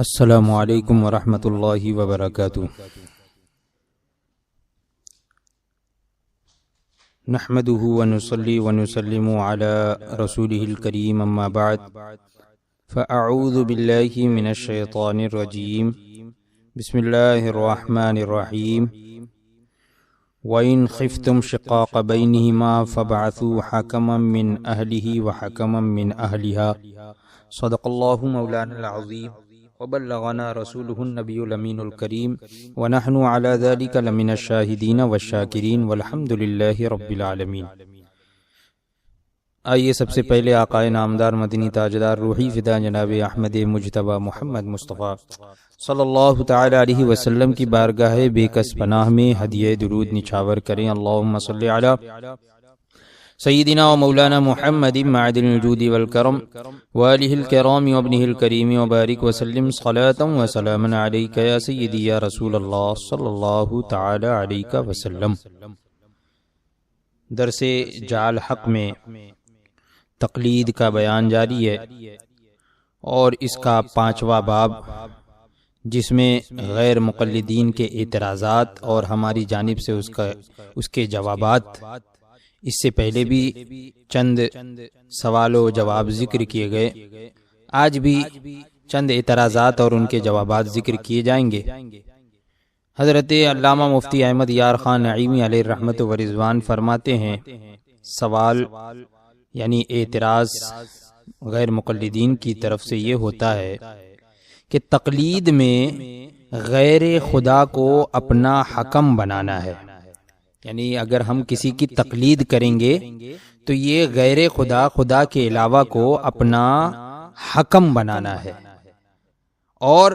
السلام علیکم ورحمۃ اللہ وبرکاتہ۔ نحمده ونصلي ونسلم على رسوله الكريم اما بعد فاعوذ بالله من الشیطان الرجیم بسم اللہ الرحمن الرحیم وَإِنْ خِفْتُمْ شِقَاقَ بَيْنِهِمَا فَابْعَثُوا حَكَمًا مِّنْ أَهْلِهِ وَحَكَمًا مِّنْ أَهْلِهَا صدق اللہ مولانا العظیم وبلغنا رسوله النبی الامین الکریم ونحن على ذلك لمن الشاہدین والشاکرین والحمد للہ رب العالمین۔ آئیے سب سے پہلے آقائے نامدار مدنی تاجدار روحی فدا جناب احمد مجتبی محمد مصطفیٰ صلی اللہ تعالی علیہ وسلم کی بارگاہ بے کس پناہ میں ہدیہ درود نچھاور کریں۔ اللہم صلی علی سیدنا و مولانا محمد معدن الجود والکرم وآلہ الکرام وابنہ الکریم وبارک وسلم صلاة و سلاما علیک یا سیدی یا رسول اللہ صلی اللہ تعالی علیہ وسلم۔ درس جعل حق میں تقلید کا بیان جاری ہے اور اس کا 5واں باب جس میں غیر مقلدین کے اعتراضات اور ہماری جانب سے اس کے جوابات، اس سے پہلے بھی چند سوال و جواب ذکر کیے گئے، آج بھی چند اعتراضات اور ان کے جوابات ذکر کیے جائیں گے۔ حضرت علامہ مفتی احمد یار خان نعیمی علیہ رحمت و رضوان فرماتے ہیں، سوال یعنی اعتراض غیر مقلدین کی طرف سے یہ ہوتا ہے کہ تقلید میں غیر خدا کو اپنا حکم بنانا ہے، یعنی اگر ہم کسی کی تقلید کریں گے تو یہ غیر خدا، خدا کے علاوہ کو اپنا حکم بنانا ہے، اور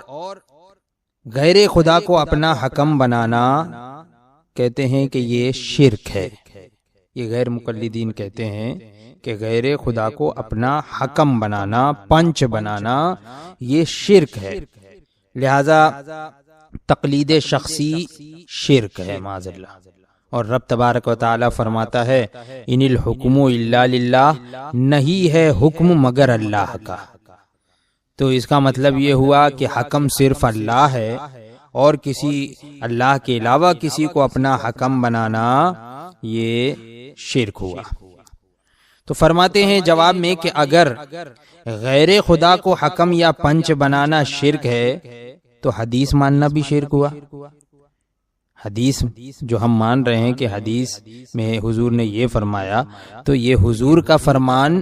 غیر خدا کو اپنا حکم بنانا کہتے ہیں کہ یہ شرک ہے۔ یہ غیر مقلدین کہتے ہیں کہ غیر خدا کو اپنا حکم بنانا، پنچ بنانا، یہ شرک ہے، لہذا تقلید شخصی شرک ہے معاذ اللہ۔ اور رب تبارک و تعالی فرماتا ہے ان الحکم الا للہ، نہیں ہے حکم مگر اللہ کا۔ تو اس کا مطلب یہ ہوا کہ حکم صرف اللہ ہے، اور کسی اللہ کے علاوہ کسی کو اپنا حکم بنانا یہ شرک ہوا۔ تو فرماتے ہیں جواب میں کہ اگر غیر خدا کو حکم یا پنچ بنانا شرک ہے تو حدیث ماننا بھی شرک ہوا۔ حدیث جو ہم مان رہے ہیں کہ حدیث میں حضور نے یہ فرمایا، تو یہ حضور کا فرمان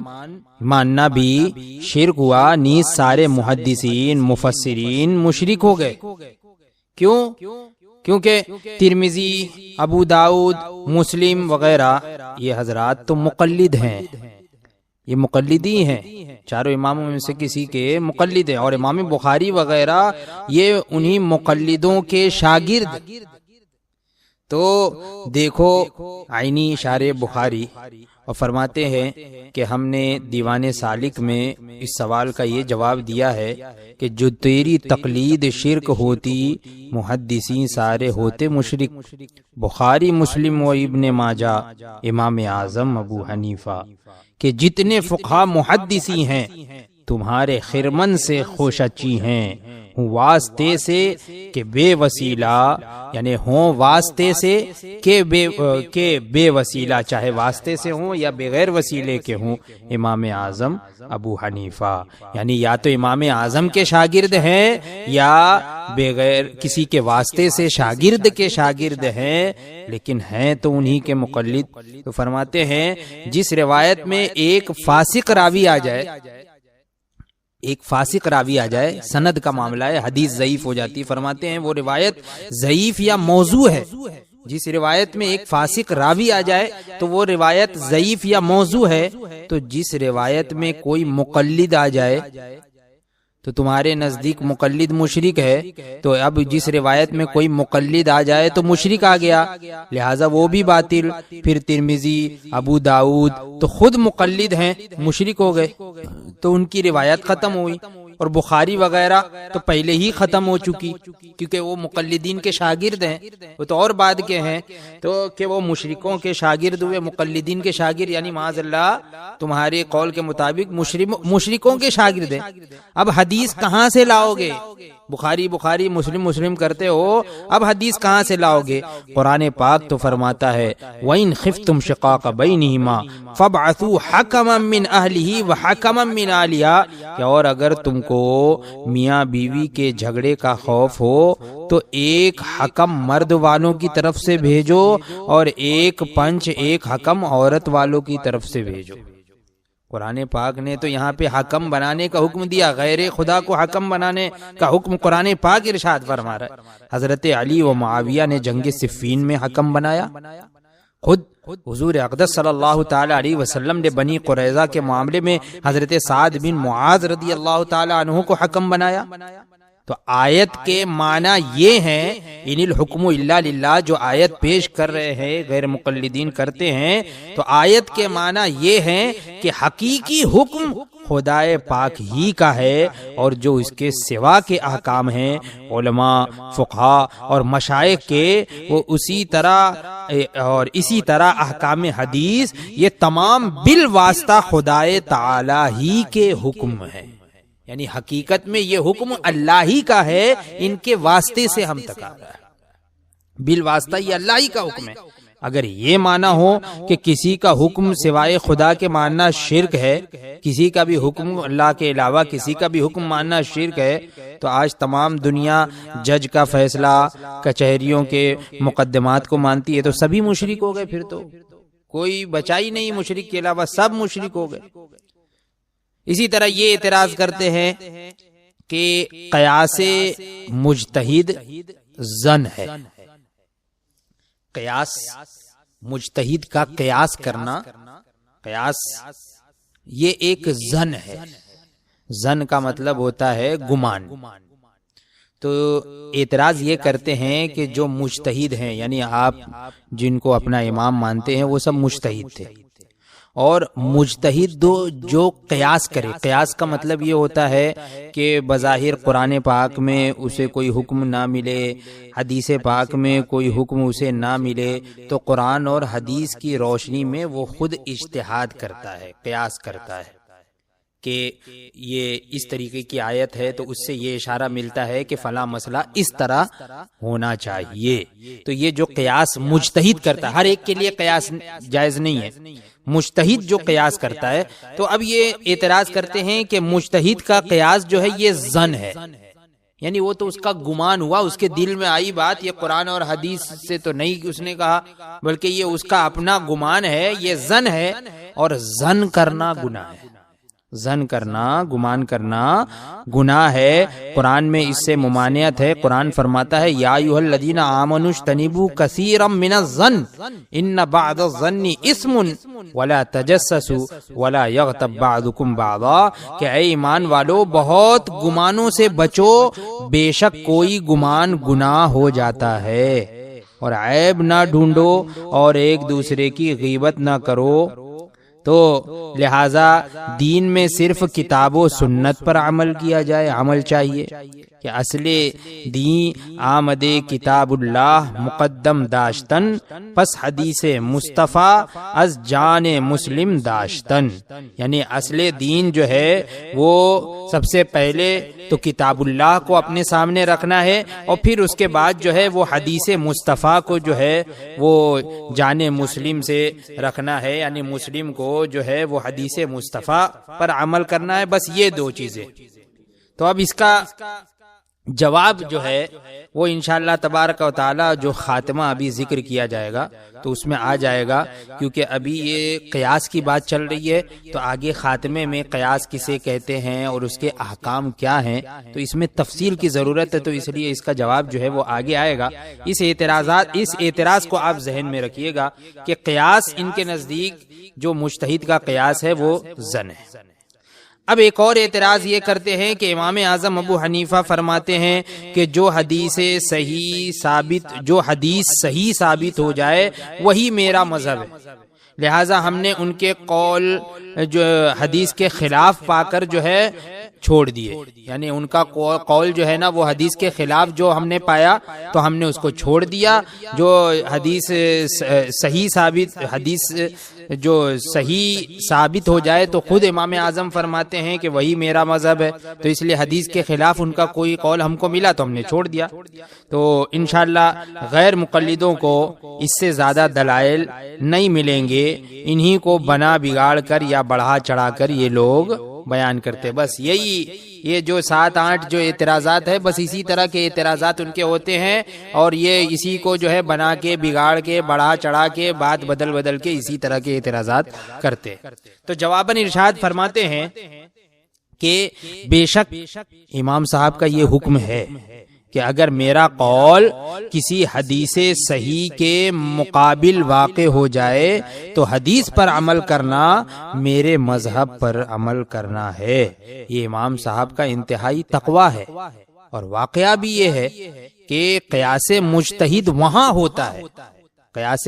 ماننا بھی شرک ہوا۔ نیز سارے محدثین مفسرین مشرک ہو گئے۔ کیوں؟ کیونکہ ترمذی، ابو داؤد، مسلم وغیرہ یہ حضرات تو مقلد ہیں، یہ مقلدی ہیں، چاروں اماموں میں سے کسی کے مقلد ہیں، اور امام بخاری وغیرہ یہ انہی مقلدوں کے شاگرد۔ تو دیکھو عینی شارح بخاری، اور فرماتے ہیں کہ ہم نے دیوان سالک میں اس سوال کا یہ جواب دیا ہے کہ جو تیری تقلید شرک ہوتی، محدثین سارے ہوتے مشرک۔ بخاری، مسلم و ابن ماجہ، امام اعظم ابو حنیفہ کہ جتنے فقہا محدثی ہیں تمہارے خرمن سے خوش اچی ہیں، واسطے سے کہ بے وسیلہ، یعنی ہوں واسطے سے کہ بے وسیلہ، چاہے واسطے سے ہوں یا بغیر وسیلے کے ہوں، امام اعظم ابو حنیفہ، یعنی یا تو امام اعظم کے شاگرد ہیں یا بغیر کسی کے واسطے سے شاگرد کے شاگرد ہیں، لیکن ہیں تو انہی کے مقلد۔ تو فرماتے ہیں جس روایت میں ایک فاسق راوی آ جائے، ایک فاسق راوی آ جائے، سند کا معاملہ ہے، حدیث ضعیف ہو جاتی، فرماتے ہیں وہ روایت ضعیف یا موضوع ہے۔ جس روایت میں ایک فاسق راوی آ جائے تو وہ روایت ضعیف یا موضوع ہے۔ تو جس روایت میں کوئی مقلد آ جائے تو تمہارے نزدیک مقلد مشرک ہے، تو اب جس روایت میں کوئی مقلد آ جائے تو مشرک آ گیا، لہٰذا وہ بھی باطل۔ پھر ترمذی، ابو داؤد تو خود مقلد ہیں، مشرک ہو گئے، تو ان کی روایت ختم ہوئی۔ اور بخاری وغیرہ تو پہلے ہی ختم ہو چکی، کیونکہ وہ مقلدین کے شاگرد ہیں، وہ تو اور بعد کے ہیں، تو کہ وہ مشرکوں کے شاگرد ہوئے، مقلدین کے شاگرد، یعنی معاذ اللہ تمہارے قول کے مطابق مشرکوں کے شاگرد ہیں۔ اب حدیث کہاں سے لاؤ گے؟ بخاری مسلم کرتے ہو، اب حدیث کہاں سے لاؤ گے؟ قرآن پاک تو فرماتا ہے وَإِنْ خِفْتُمْ شِقَاقَ بَيْنِهِمَا فَابْعَثُوا حَكَمًا مِّنْ أَهْلِهِ وَحَكَمًا مِّنْ أَهْلِهَا، کہ اور اگر تم کو میاں بیوی کے جھگڑے کا خوف ہو تو ایک حکم مرد والوں کی طرف سے بھیجو اور ایک حکم عورت والوں کی طرف سے بھیجو۔ قرآن پاک نے تو یہاں پہ حکم بنانے کا حکم دیا، غیر خدا کو حکم بنانے کا حکم قرآن پاک ارشاد فرما رہا ہے۔ حضرت علی و معاویہ نے جنگ صفین میں حکم بنایا، خود حضور اقدس صلی اللہ تعالی علیہ وسلم نے بنی قریظہ کے معاملے میں حضرت سعد بن معاذ رضی اللہ تعالی عنہ کو حکم بنایا۔ تو آیت کے معنی یہ ہیں، ان الحکم الا للہ جو آیت پیش کر رہے ہیں غیر مقلدین کرتے ہیں، تو آیت کے معنی یہ ہیں کہ حقیقی حکم خدائے پاک ہی کا ہے، اور جو اس کے سوا کے احکام ہیں علماء، فقہاء اور مشائخ کے، وہ اسی طرح احکام حدیث یہ تمام بالواسطہ خدائے تعالی ہی کے حکم ہیں، یعنی حقیقت میں یہ حکم اللہ ہی کا ہے، ان کے واسطے سے ہم تک آ رہا ہے، بالواسطہ یہ اللہ ہی کا حکم ہے۔ اگر یہ مانا ہو کہ کسی کا حکم سوائے خدا کے ماننا شرک ہے، کسی کا بھی حکم اللہ کے علاوہ کسی کا بھی حکم ماننا شرک ہے، تو آج تمام دنیا جج کا فیصلہ، کچہریوں کے مقدمات کو مانتی ہے، تو سبھی مشرک ہو گئے، پھر تو کوئی بچا ہی نہیں مشرک کے علاوہ، سب مشرک ہو گئے۔ اسی طرح یہ اعتراض کرتے ہیں کہ قیاس مجتہد زن ہے، قیاس مجتہد کا قیاس کرنا، قیاس یہ ایک زن ہے، زن کا مطلب ہوتا ہے گمان۔ تو اعتراض یہ کرتے ہیں کہ جو مجتہد ہیں، یعنی آپ جن کو اپنا امام مانتے ہیں وہ سب مجتہد تھے، اور مجتہد جو قیاس کرے، قیاس کا مطلب یہ ہوتا ہے کہ بظاہر قرآن پاک میں اسے کوئی حکم نہ ملے، حدیث پاک میں کوئی حکم اسے نہ ملے، تو قرآن اور حدیث کی روشنی میں وہ خود اجتہاد کرتا ہے، قیاس کرتا ہے کہ یہ اس طریقے کی آیت ہے تو اس سے یہ اشارہ ملتا ہے کہ فلاں مسئلہ اس طرح ہونا چاہیے۔ تو یہ جو قیاس مجتہد کرتا ہے، ہر ایک کے لیے قیاس جائز نہیں ہے، مجتہد جو قیاس کرتا ہے، تو اب یہ اعتراض کرتے ہیں کہ مجتہد کا قیاس جو ہے یہ ظن ہے، یعنی وہ تو اس کا گمان ہوا، اس کے دل میں آئی بات، یہ قرآن اور حدیث سے تو نہیں اس نے کہا، بلکہ یہ اس کا اپنا گمان ہے، یہ ظن ہے، اور ظن کرنا گناہ ہے، ظن کرنا، گمان کرنا گناہ ہے۔ قرآن میں اس سے ممانعت ہے، قرآن فرماتا ہے یا ایھا الذین آمنوا اجتنبوا کثیرا من الظن ان بعض الظن اثم ولا تجسسوا ولا یغتب بعضکم بعضا، کہ اے ایمان والو بہت گمانوں سے بچو، بے شک کوئی گمان گناہ ہو جاتا ہے، اور عیب نہ ڈھونڈو اور ایک دوسرے کی غیبت نہ کرو۔ تو لہذا دین میں صرف کتاب و سنت پر عمل کیا جائے، عمل چاہیے کہ اصل دین آمد کتاب اللہ مقدم داشتن، پس حدیث مصطفیٰ از جان مسلم داشتن، یعنی اصل دین جو ہے وہ سب سے پہلے تو کتاب اللہ کو اپنے سامنے رکھنا ہے، اور پھر اس کے بعد جو ہے وہ حدیث مصطفیٰ کو جو ہے وہ جان مسلم سے رکھنا ہے، یعنی مسلم کو جو ہے وہ حدیث مصطفیٰ پر عمل کرنا ہے، بس یہ دو چیزیں۔ تو اب اس کا جواب جو ہے وہ انشاءاللہ تبارک و تعالی جو خاتمہ ابھی ذکر کیا جائے گا تو اس میں آ جائے گا، کیونکہ ابھی یہ قیاس کی بات چل رہی ہے، تو آگے خاتمے میں قیاس کسے کہتے ہیں اور اس کے احکام کیا ہیں، تو اس میں تفصیل کی ضرورت ہے، تو اس لیے اس کا جواب جو ہے وہ آگے آئے گا۔ اس اعتراض کو آپ ذہن میں رکھیے گا کہ قیاس ان کے نزدیک جو مجتہد کا قیاس ہے وہ ظن ہے۔ اب ایک اور اعتراض یہ کرتے ہیں کہ امام اعظم ابو حنیفہ فرماتے ہیں کہ جو حدیث صحیح ثابت ہو جائے وہی میرا مذہب ہے، لہٰذا ہم نے ان کے قول جو حدیث کے خلاف پا کر جو ہے چھوڑ دیے، یعنی ان کا قول جو ہے نا وہ حدیث کے خلاف جو ہم نے پایا تو ہم نے اس کو چھوڑ دیا، جو حدیث صحیح ثابت، حدیث جو صحیح ثابت ہو جائے تو خود امام اعظم فرماتے ہیں کہ وہی میرا مذہب ہے، تو اس لیے حدیث کے خلاف ان کا کوئی قول ہم کو ملا تو ہم نے چھوڑ دیا۔ تو انشاءاللہ غیر مقلدوں کو اس سے زیادہ دلائل نہیں ملیں گے، انہی کو بنا بگاڑ کر یا بڑھا چڑھا کر یہ لوگ بیان کرتے، بس یہی یہ جو 7-8 جو اعتراضات ہے بس اسی طرح کے اعتراضات ان کے ہوتے ہیں، اور یہ اسی کو جو ہے بنا کے بگاڑ کے بڑھا چڑھا کے بات بدل کے اسی طرح کے اعتراضات کرتے۔ تو جواباً ارشاد فرماتے ہیں کہ بے شک امام صاحب کا یہ حکم ہے کہ اگر میرا قول کسی حدیث صحیح کے مقابل واقع ہو جائے تو حدیث پر عمل کرنا میرے مذہب پر عمل کرنا ہے۔ یہ امام صاحب کا انتہائی تقویٰ ہے، اور واقعہ بھی یہ ہے کہ قیاس مجتہد وہاں ہوتا ہے۔ قیاس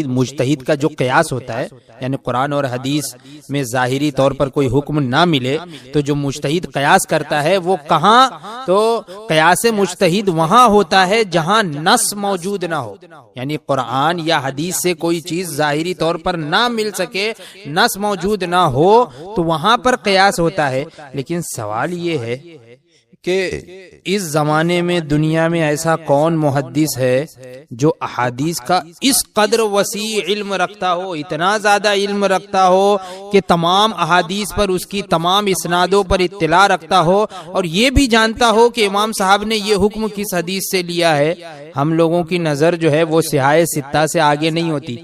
مجتہد کا جو قیاس ہوتا ہے، یعنی قرآن اور حدیث میں ظاہری طور پر کوئی حکم نہ ملے تو جو مجتہد قیاس کرتا ہے وہ کہاں، تو قیاس مجتہد وہاں ہوتا ہے جہاں نص موجود نہ ہو، یعنی قرآن یا حدیث سے کوئی چیز ظاہری طور پر نہ مل سکے، نص موجود نہ ہو تو وہاں پر قیاس ہوتا ہے۔ لیکن سوال یہ ہے کہ اس زمانے میں دنیا میں ایسا کون محدث ہے جو احادیث کا اس قدر وسیع علم رکھتا ہو، اتنا زیادہ علم رکھتا ہو کہ تمام احادیث پر اس کی تمام اسنادوں پر اطلاع رکھتا ہو، اور یہ بھی جانتا ہو کہ امام صاحب نے یہ حکم کس حدیث سے لیا ہے۔ ہم لوگوں کی نظر جو ہے وہ صحاح ستہ سے آگے نہیں ہوتی،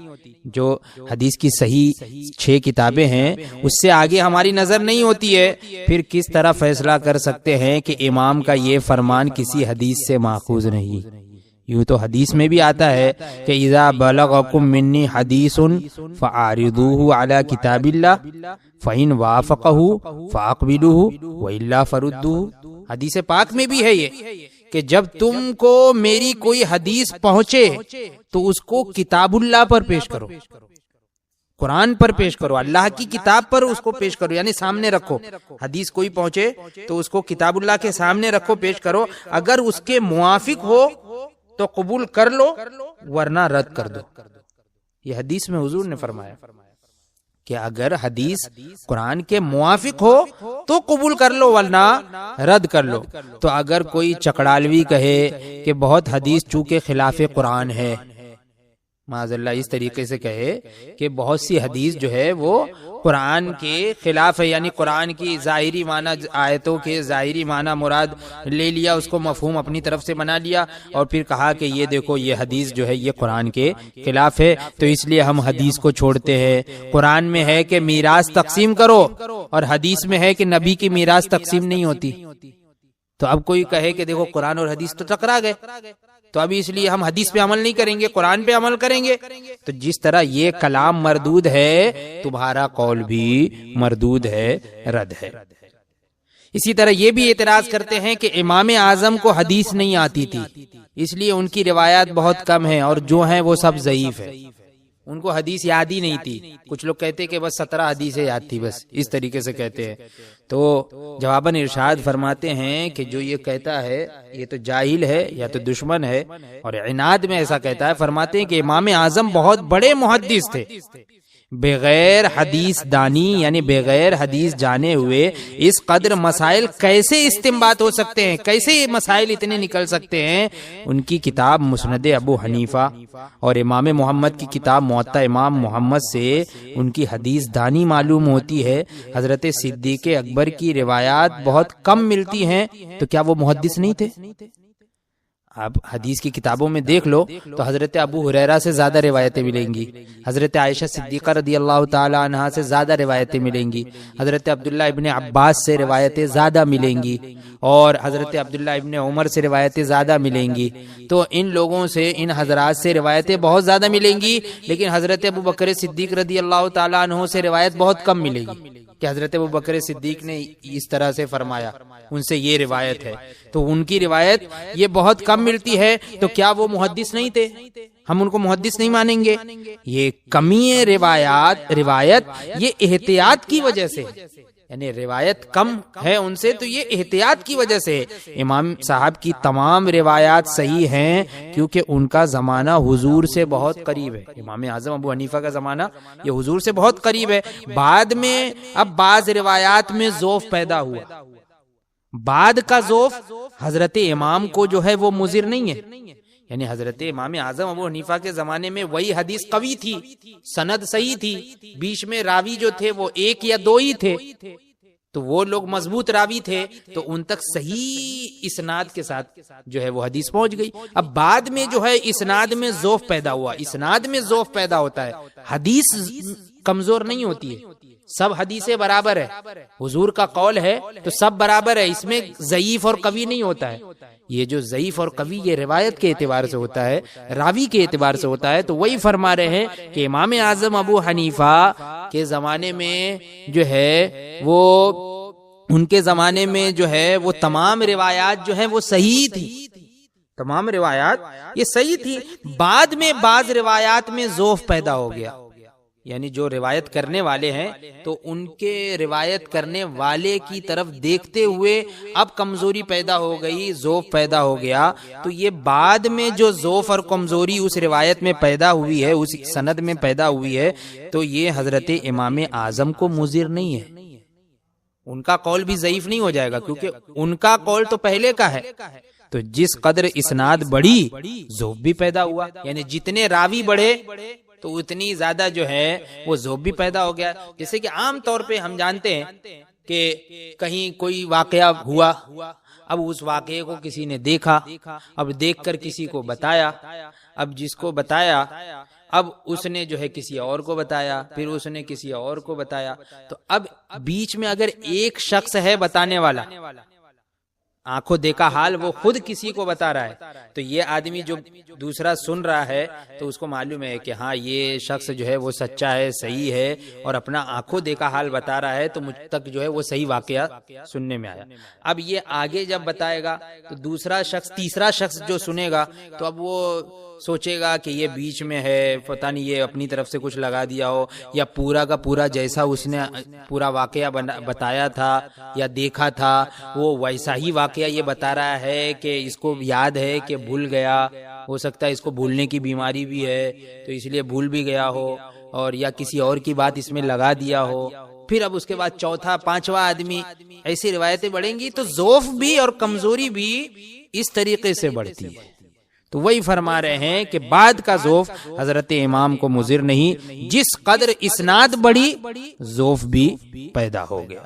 جو حدیث کی صحیح 6 کتابیں ہیں اس سے آگے ہماری نظر نہیں ہوتی ہے، پھر کس طرح فیصلہ کر سکتے ہیں کہ امام کا یہ فرمان کسی حدیث سے ماخوذ نہیں؟ یوں تو حدیث میں بھی آتا ہے کہ اذا بلغکم منی حدیث فعارضوه علی کتاب اللہ فإن وافقه فاقبلوه وإلا فردوه۔ حدیث پاک میں بھی ہے یہ کہ جب تم کو میری کوئی حدیث پہنچے تو اس کو کتاب اللہ پر پیش کرو، قرآن پر پیش کرو، اللہ کی کتاب پر اس کو پیش کرو، یعنی سامنے رکھو۔ حدیث کوئی پہنچے تو اس کو کتاب اللہ کے سامنے رکھو، پیش کرو، اگر اس کے موافق ہو تو قبول کر لو ورنہ رد کر دو۔ یہ حدیث میں حضور نے فرمایا کہ اگر حدیث قرآن کے موافق ہو تو قبول کر لو ورنہ رد کر لو۔ تو اگر کوئی چکڑالوی کہے کہ بہت حدیث چونکہ خلاف قرآن ہے، معاذ اللہ اس طریقے سے کہے کہ بہت سی حدیث جو ہے وہ قرآن کے خلاف ہے، یعنی قرآن کی ظاہری معنی، آیتوں کے ظاہری معنی مراد لے لیا، اس کو مفہوم اپنی طرف سے بنا لیا، اور پھر کہا کہ یہ دیکھو یہ حدیث جو ہے یہ قرآن کے خلاف ہے تو اس لیے ہم حدیث کو چھوڑتے ہیں۔ قرآن میں ہے کہ میراث تقسیم کرو اور حدیث میں ہے کہ نبی کی میراث تقسیم نہیں ہوتی، تو اب کوئی کہے کہ دیکھو قرآن اور حدیث تو ٹکرا گئے تو اب اس لیے ہم حدیث پہ عمل نہیں کریں گے، قرآن پہ عمل کریں گے، تو جس طرح یہ کلام مردود ہے تمہارا قول بھی مردود ہے، رد ہے۔ اسی طرح یہ بھی اعتراض کرتے ہیں کہ امام اعظم کو حدیث نہیں آتی تھی اس لیے ان کی روایات بہت کم ہیں، اور جو ہیں وہ سب ضعیف ہے، ان کو حدیث یاد ہی نہیں تھی۔ کچھ لوگ کہتے کہ بس 17 حدیثیں یاد تھی، بس اس طریقے سے کہتے ہیں۔ تو جواباً ارشاد فرماتے ہیں کہ جو یہ کہتا ہے یہ تو جاہل ہے یا تو دشمن ہے، اور عناد میں ایسا کہتا ہے۔ فرماتے ہیں کہ امام اعظم بہت بڑے محدث تھے، بغیر حدیث دانی یعنی بغیر حدیث جانے ہوئے اس قدر مسائل کیسے استنباط ہو سکتے ہیں، کیسے یہ مسائل اتنے نکل سکتے ہیں؟ ان کی کتاب مسند ابو حنیفہ اور امام محمد کی کتاب موطا امام محمد سے ان کی حدیث دانی معلوم ہوتی ہے۔ حضرت صدیق اکبر کی روایات بہت کم ملتی ہیں، تو کیا وہ محدث نہیں تھے؟ آپ حدیث کی کتابوں میں دیکھ لو تو حضرت ابو ہریرہ سے زیادہ روایتیں ملیں گی، حضرت عائشہ صدیقہ رضی اللہ تعالی عنہا سے زیادہ روایتیں ملیں گی، حضرت عبداللہ ابن عباس سے روایتیں زیادہ ملیں گی، اور حضرت عبداللہ ابن عمر سے روایتیں زیادہ ملیں گی۔ تو ان لوگوں سے، ان حضرات سے روایتیں بہت زیادہ ملیں گی، لیکن حضرت ابو بکر صدیق رضی اللہ تعالی عنہ سے روایت بہت کم ملے گی کہ حضرت ابو بکر صدیق نے اس طرح سے فرمایا، ان سے یہ روایت ہے، تو ان کی روایت یہ بہت کم ملتی ہے، تو کیا وہ محدث نہیں تھے؟ ہم ان کو محدث نہیں مانیں گے؟ یہ کمی روایت یہ احتیاط کی وجہ سے، یعنی روایت کم ہے ان سے، تو یہ احتیاط کی وجہ سے امام صاحب کی تمام روایات صحیح ہیں، کیونکہ ان کا زمانہ حضور سے بہت قریب ہے۔ امام اعظم ابو حنیفہ کا زمانہ یہ حضور سے بہت قریب ہے۔ بعد میں اب بعض روایات میں ضعف پیدا ہوا، بعد کا ضعف حضرت امام کو جو ہے وہ مضر نہیں ہے، یعنی حضرت امام اعظم ابو حنیفہ کے زمانے میں وہی حدیث قوی تھی، سند صحیح تھی، بیچ میں راوی جو تھے وہ ایک یا دو ہی تھے، تو وہ لوگ مضبوط راوی تھے، تو ان تک صحیح اسناد کے ساتھ جو ہے وہ حدیث پہنچ گئی۔ اب بعد میں جو ہے اسناد میں ضعف پیدا ہوا، اسناد میں ضعف پیدا ہوتا ہے، حدیث کمزور نہیں ہوتی ہے، سب حدیثیں برابر ہے، حضور کا قول ہے تو سب برابر ہے، اس میں ضعیف اور قوی نہیں ہوتا ہے۔ یہ جو ضعیف اور قوی یہ روایت کے اعتبار سے ہوتا ہے، راوی کے اعتبار سے ہوتا ہے، تو وہی فرما رہے ہیں کہ امام اعظم ابو حنیفہ کے زمانے میں جو ہے وہ ان کے زمانے میں جو ہے وہ تمام روایات جو ہیں وہ صحیح تھی، تمام روایات یہ صحیح تھی۔ بعد میں بعض روایات میں ضعف پیدا ہو گیا، یعنی جو روایت کرنے والے ہیں تو ان کے روایت کرنے والے کی طرف دیکھتے ہوئے اب کمزوری پیدا ہو گئی، ضعف پیدا ہو گیا، تو یہ بعد میں جو ضعف اور کمزوری اس روایت میں پیدا ہوئی ہے، اس سند میں پیدا ہوئی ہے، تو یہ حضرت امام اعظم کو مضر نہیں ہے، ان کا قول بھی ضعیف نہیں ہو جائے گا، کیونکہ ان کا قول تو پہلے کا ہے۔ تو جس قدر اسناد بڑھی ضعف بھی پیدا ہوا، یعنی جتنے راوی بڑھے تو اتنی زیادہ جو ہے وہ ضعف بھی پیدا ہو گیا۔ جیسے کہ عام طور پہ ہم جانتے ہیں کہ کہیں کوئی واقعہ ہوا، اب اس واقعے کو کسی نے دیکھا، اب دیکھ کر کسی کو بتایا، اب جس کو بتایا اب اس نے جو ہے کسی اور کو بتایا، پھر اس نے کسی اور کو بتایا، تو اب بیچ میں اگر ایک شخص ہے بتانے والا، آنکھوں دیکھا حال وہ خود کسی کو بتا رہا ہے، تو یہ آدمی جو دوسرا سن رہا ہے تو اس کو معلوم ہے کہ ہاں یہ شخص جو ہے وہ سچا ہے، صحیح ہے، اور اپنا آنکھوں دیکھا حال بتا رہا ہے، تو مجھ تک جو ہے وہ صحیح واقعہ سننے میں آیا۔ اب یہ آگے جب بتائے گا تو دوسرا شخص، تیسرا شخص جو سنے گا تو اب وہ سوچے گا کہ یہ بیچ میں ہے، پتہ نہیں یہ اپنی طرف سے کچھ لگا دیا ہو، یا پورا کا پورا جیسا اس نے پورا واقعہ بتایا تھا یا دیکھا تھا وہ ویسا ہی واقعہ یہ بتا رہا ہے، کہ اس کو یاد ہے کہ بھول گیا، ہو سکتا ہے اس کو بھولنے کی بیماری بھی ہے تو اس لیے بھول بھی گیا ہو، اور یا کسی اور کی بات اس میں لگا دیا ہو۔ پھر اب اس کے بعد چوتھا پانچواں آدمی، ایسی روایتیں بڑھیں گی تو ضعف بھی اور کمزوری بھی اس طریقے سے بڑھتی ہے۔ تو وہی فرما رہے ہیں کہ بعد کا ضعف حضرت امام کو مضر نہیں، جس قدر اسناد بڑھی ضعف بھی پیدا ہو گیا۔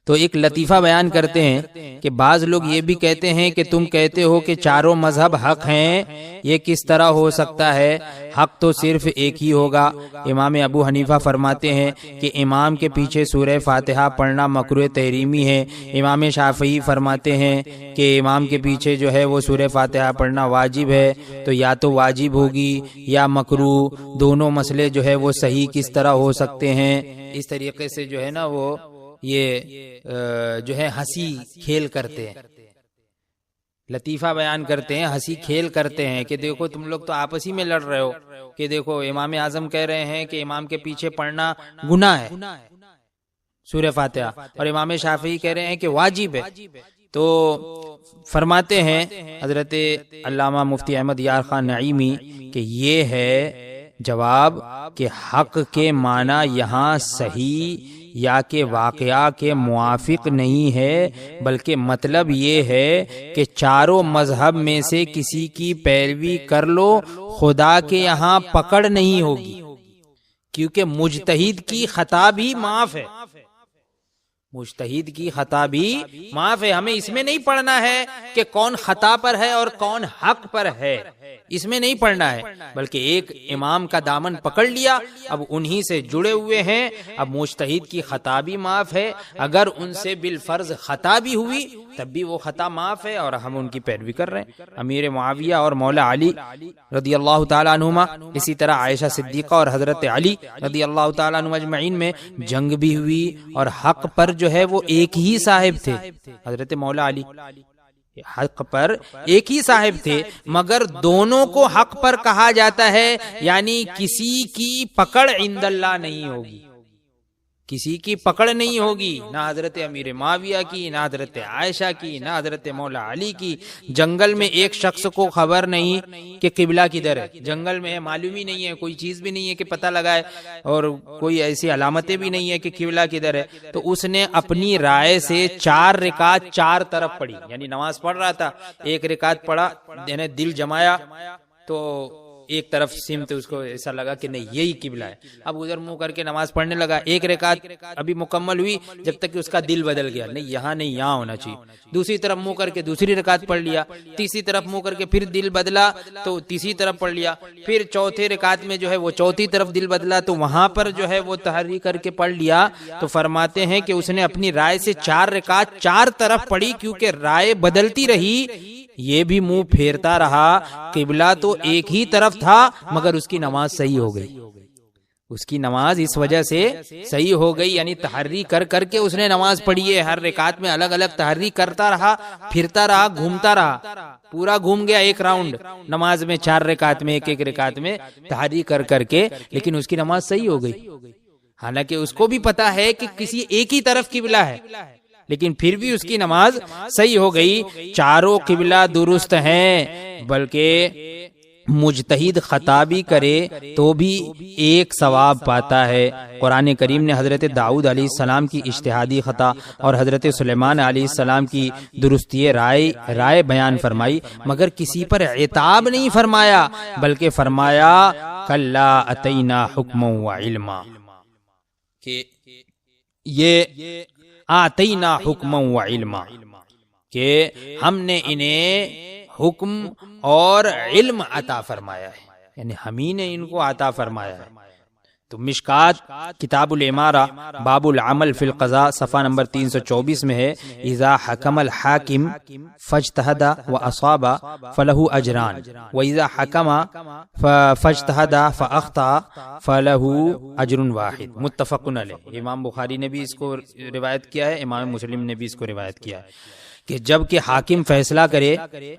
تو ایک لطیفہ بیان کرتے ہیں کہ بعض لوگ یہ بھی کہتے ہیں کہ تم کہتے ہو کہ چاروں مذہب حق ہیں، یہ کس طرح ہو سکتا ہے؟ حق تو صرف ایک ہی ہوگا۔ امام ابو حنیفہ فرماتے ہیں کہ امام کے پیچھے سورہ فاتحہ پڑھنا مکروہ تحریمی ہے۔ امام شافعی فرماتے ہیں کہ امام کے پیچھے جو ہے وہ سورہ فاتحہ پڑھنا واجب ہے، تو یا تو واجب ہوگی یا مکروہ، دونوں مسئلے جو ہے وہ صحیح کس طرح ہو سکتے ہیں؟ اس طریقے سے جو ہے نا وہ یہ جو ہے ہنسی کھیل کرتے ہیں، لطیفہ بیان کرتے ہیں، ہنسی کھیل کرتے ہیں کہ دیکھو تم لوگ تو آپس ہی میں لڑ رہے ہو، کہ دیکھو امام اعظم کہہ رہے ہیں کہ امام کے پیچھے پڑھنا گناہ ہے سورہ فاتحہ، اور امام شافعی کہہ رہے ہیں کہ واجب ہے۔ تو فرماتے ہیں حضرت علامہ مفتی احمد یار خان نعیمی کہ یہ ہے جواب کہ حق کے معنی یہاں صحیح یا کہ واقعہ کے موافق نہیں ہے، بلکہ مطلب یہ ہے کہ چاروں مذہب میں سے کسی کی پیروی کر لو، خدا کے یہاں پکڑ نہیں ہوگی، کیونکہ مجتہد کی خطا بھی معاف ہے، مجتہد کی خطا بھی معاف ہے۔ ہمیں اس میں نہیں پڑھنا ہے کہ کون خطا پر ہے اور کون حق پر ہے، اس میں نہیں پڑھنا ہے، بلکہ ایک امام کا دامن پکڑ لیا، اب انہی سے جڑے ہوئے ہیں، اب مجتہد کی خطا بھی معاف ہے، اگر ان سے بالفرض خطا بھی ہوئی تب بھی وہ خطا معاف ہے، اور ہم ان کی پیروی کر رہے ہیں۔ امیر معاویہ اور مولا علی رضی اللہ تعالیٰ عنہما، اسی طرح عائشہ صدیقہ اور حضرت علی رضی اللہ تعالیٰ عنہ اجمعین میں جنگ بھی ہوئی، اور حق پر جو ہے وہ ایک ہی صاحب تھے، حضرت مولا علی حق پر ایک ہی صاحب تھے، مگر دونوں کو حق پر کہا جاتا ہے، یعنی کسی کی پکڑ عند اللہ نہیں ہوگی، کسی کی پکڑ نہیں ہوگی، نہ حضرت امیر معاویہ کی، نہ حضرت عائشہ کی، نہ حضرت مولا علی کی۔ جنگل میں ایک شخص کو خبر نہیں کہ قبلہ کدھر ہے، جنگل میں ہے، معلوم ہی نہیں ہے، کوئی چیز بھی نہیں ہے کہ پتہ لگائے، اور کوئی ایسی علامتیں بھی نہیں ہے کہ قبلہ کدھر ہے، تو اس نے اپنی رائے سے 4 رکعت 4 طرف پڑھی، یعنی نماز پڑھ رہا تھا، ایک رکعت پڑھا، یعنی دل جمایا تو ایک طرف سمت اس کو ایسا لگا کہ نہیں یہی قبلہ ہے، اب ادھر منہ کر کے نماز پڑھنے لگا، ایک رکعت ابھی مکمل ہوئی جب تک کہ اس کا دل بدل گیا، نہیں یہاں نہیں یہاں ہونا چاہیے، دوسری طرف منہ کر کے دوسری رکعت پڑھ لیا، تیسری طرف منہ کر کے پھر دل بدلا تو تیسری طرف پڑھ لیا، پھر چوتھے رکعت میں جو ہے وہ چوتھی طرف دل بدلا تو وہاں پر جو ہے وہ تحری کر کے پڑھ لیا، تو فرماتے ہیں کہ اس نے اپنی رائے سے 4 رکعت 4 طرف پڑھی، کیونکہ رائے بدلتی رہی، یہ بھی منہ پھیرتا رہا، قبلہ تو ایک ہی طرف تھا مگر اس کی نماز صحیح ہو گئی، اس کی نماز اس وجہ سے صحیح ہو گئی، یعنی تحری کر کر کے اس نے نماز پڑھی ہے، ہر رکعت میں الگ الگ تحری کرتا رہا، پھرتا رہا، گھومتا رہا، پورا گھوم گیا ایک راؤنڈ نماز میں، 4 رکعت میں ایک رکعت میں تحری کر کر کے، لیکن اس کی نماز صحیح ہو گئی، حالانکہ اس کو بھی پتا ہے کہ کسی ایک ہی طرف قبلہ ہے، لیکن پھر بھی اس کی نماز صحیح ہو گئی۔ چاروں قبلہ درست ہیں، بلکہ مجتہد خطا بھی کرے تو بھی ایک ثواب پاتا ہے۔ قرآن کریم نے حضرت داؤد علیہ السلام کی اجتہادی خطا اور حضرت سلیمان علیہ السلام کی درستی رائے بیان فرمائی، مگر کسی پر عتاب نہیں فرمایا، بلکہ فرمایا کلا اتینا حکما و علما، کہ یہ آتینا حکما و علما، کہ ہم نے انہیں حکم اور علم عطا فرمایا ہے، یعنی ہم ہی نے ان کو عطا فرمایا ہے۔ تو مشکات کتاب الامارہ باب العمل فی القضاء صفحہ نمبر 324 میں ہے، اذا حکم الحاکم فاجتہد واصاب فلہ اجران واذا حکم فاجتہد فاخطأ فلہ اجر واحد، متفق علیہ۔ امام بخاری نے بھی اس کو روایت کیا ہے، امام مسلم نے بھی اس کو روایت کیا ہے کہ جب کہ حاکم فیصلہ کرے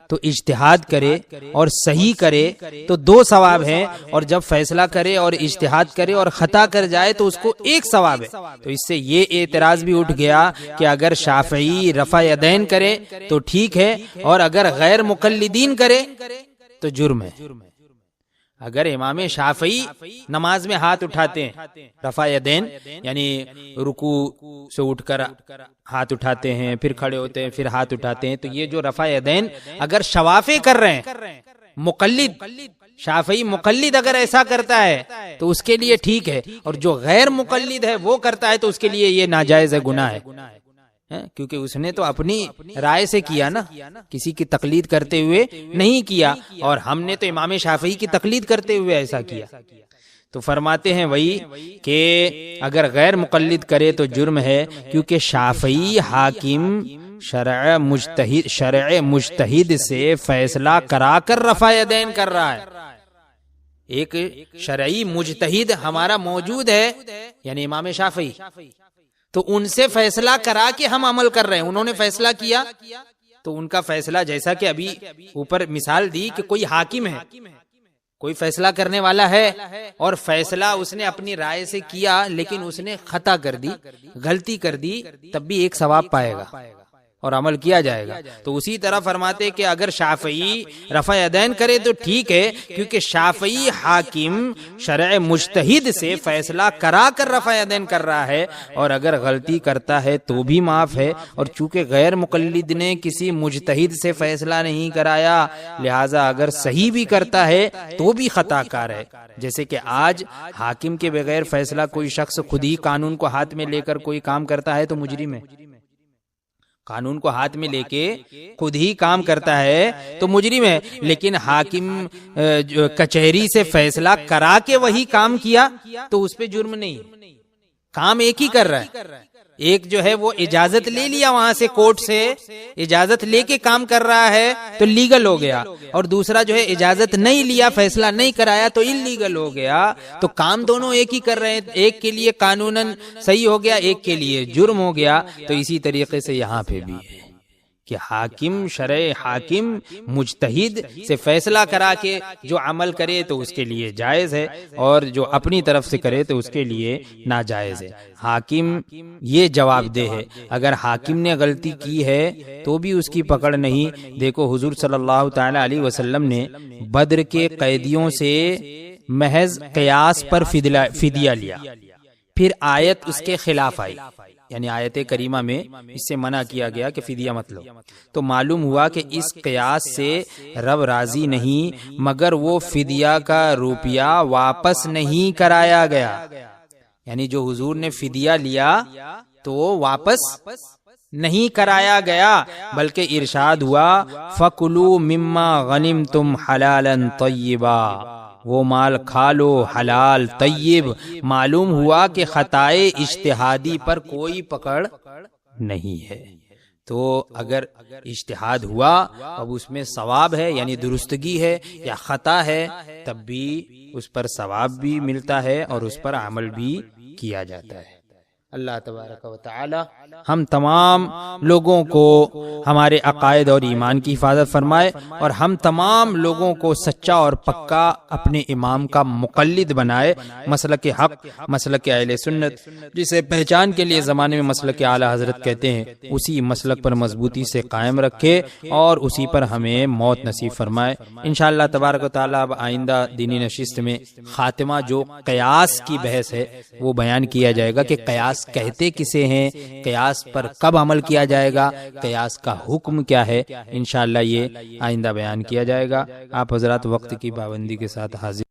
تو اجتہاد کرے اور صحیح کرے تو 2 ثواب ہیں، اور جب فیصلہ کرے اور اجتہاد کرے اور خطا کر جائے تو اس کو 1 ثواب ہے۔ تو اس سے یہ اعتراض بھی اٹھ گیا کہ اگر شافعی رفع یدین کرے تو ٹھیک ہے، اور اگر غیر مقلدین کرے تو جرم ہے۔ اگر امام شافعی نماز میں ہاتھ اٹھاتے ہیں رفع یدین، یعنی رکوع سے اٹھ کر ہاتھ اٹھاتے ہیں، پھر کھڑے ہوتے ہیں، پھر ہاتھ اٹھاتے ہیں، تو یہ جو رفع یدین اگر شوافع کر رہے ہیں، مقلد شافعی مقلد اگر ایسا کرتا ہے تو اس کے لیے ٹھیک ہے، اور جو غیر مقلد ہے وہ کرتا ہے تو اس کے لیے یہ ناجائز ہے، گناہ ہے، کیونکہ اس نے تو اپنی رائے سے کیا نا، کسی کی تقلید کرتے ہوئے نہیں کیا، اور ہم نے تو امام شافعی کی تقلید کرتے ہوئے ایسا کیا۔ تو فرماتے ہیں وہی کہ اگر غیر مقلد کرے تو جرم ہے، کیونکہ شافعی حاکم شرع مجتہد سے فیصلہ کرا کر رفع یدین کر رہا ہے۔ ایک شرعی مجتہد ہمارا موجود ہے، یعنی امام شافعی، تو ان سے فیصلہ کرا کے ہم عمل کر رہے ہیں، انہوں نے فیصلہ کیا تو ان کا فیصلہ، جیسا کہ ابھی اوپر مثال دی کہ کوئی حاکم ہے، کوئی فیصلہ کرنے والا ہے، اور فیصلہ اس نے اپنی رائے سے کیا لیکن اس نے خطا کر دی، غلطی کر دی، تب بھی 1 ثواب پائے گا اور عمل کیا جائے گا۔ تو اسی طرح فرماتے کہ اگر شافعی رفع یدین کرے تو ٹھیک ہے، کیونکہ شافعی حاکم شرع مجتہد سے فیصلہ کرا کر رفع یدین کر رہا ہے، اور اگر غلطی کرتا ہے تو بھی معاف ہے، اور چونکہ غیر مقلد نے کسی مجتہد سے فیصلہ نہیں کرایا، لہٰذا اگر صحیح بھی کرتا ہے تو بھی خطا کار ہے۔ جیسے کہ آج حاکم کے بغیر فیصلہ کوئی شخص خود ہی قانون کو ہاتھ میں لے کر کوئی کام کرتا ہے تو مجرم ہے، قانون کو ہاتھ میں لے کے خود ہی کام کرتا ہے تو مجرم ہے، لیکن حاکم کچہری سے فیصلہ کرا کے وہی کام کیا تو اس پہ جرم نہیں، کام ایک ہی کر رہا ہے۔ ایک جو ہے وہ اجازت لے لیا وہاں سے، کورٹ سے اجازت لے کے کام کر رہا ہے تو لیگل ہو گیا، اور دوسرا جو ہے اجازت نہیں لیا، فیصلہ نہیں کرایا تو انلیگل ہو گیا۔ تو کام دونوں ایک ہی کر رہے ہیں، ایک کے لیے قانوناً صحیح ہو گیا، ایک کے لیے جرم ہو گیا۔ تو اسی طریقے سے یہاں پہ بھی ہے کہ حاکم شرع حاکم مجتہد سے فیصلہ کرا کے جو عمل کرے تو اس کے لیے جائز ہے، اور جو اپنی طرف سے کرے تو اس کے لیے ناجائز ہے۔ حاکم یہ جواب دہ ہے، اگر حاکم نے غلطی کی ہے تو بھی اس کی پکڑ نہیں۔ دیکھو حضور صلی اللہ تعالی علیہ وسلم نے بدر کے قیدیوں سے محض قیاس پر فدیہ لیا، پھر آیت اس کے خلاف آئی، یعنی آیت کریمہ میں اس سے منع کیا گیا کہ فدیہ مت لو، تو معلوم ہوا کہ اس قیاس سے رب راضی نہیں، مگر وہ فدیہ کا روپیہ واپس نہیں کرایا گیا، یعنی جو حضور نے فدیہ لیا تو وہ واپس نہیں کرایا گیا، بلکہ ارشاد ہوا فَكُلُوا مِمَّا غَنِمْتُمْ حَلَالًا طَيِّبًا، وہ مال کھا لو حلال طیب۔ معلوم ہوا کہ خطائے اجتہادی پر کوئی پکڑ نہیں ہے۔ تو اگر اجتہاد ہوا اب اس میں ثواب ہے یعنی درستگی ہے یا خطا ہے، تب بھی اس پر ثواب بھی ملتا ہے اور اس پر عمل بھی کیا جاتا ہے۔ اللہ تبارک و تعالی ہم تمام لوگوں کو ہمارے عقائد اور ایمان کی حفاظت فرمائے، اور ہم تمام لوگوں کو سچا اور پکا اپنے امام کا مقلد بنائے، مسلک حق، مسلک اہل سنت، جسے پہچان کے لیے زمانے میں مسلک اعلی حضرت کہتے ہیں، اسی مسلک پر مضبوطی سے قائم رکھے اور اسی پر ہمیں موت نصیب فرمائے۔ انشاءاللہ تبارک و تعالی اب آئندہ دینی نشست میں خاتمہ جو قیاس کی بحث ہے وہ بیان کیا جائے گا کہ قیاس کہتے کسے ہیں، قیاس پر کب عمل کیا جائے گا، قیاس کا حکم کیا ہے، انشاءاللہ یہ آئندہ بیان کیا جائے گا۔ آپ حضرات وقت کی پابندی کے ساتھ حاضر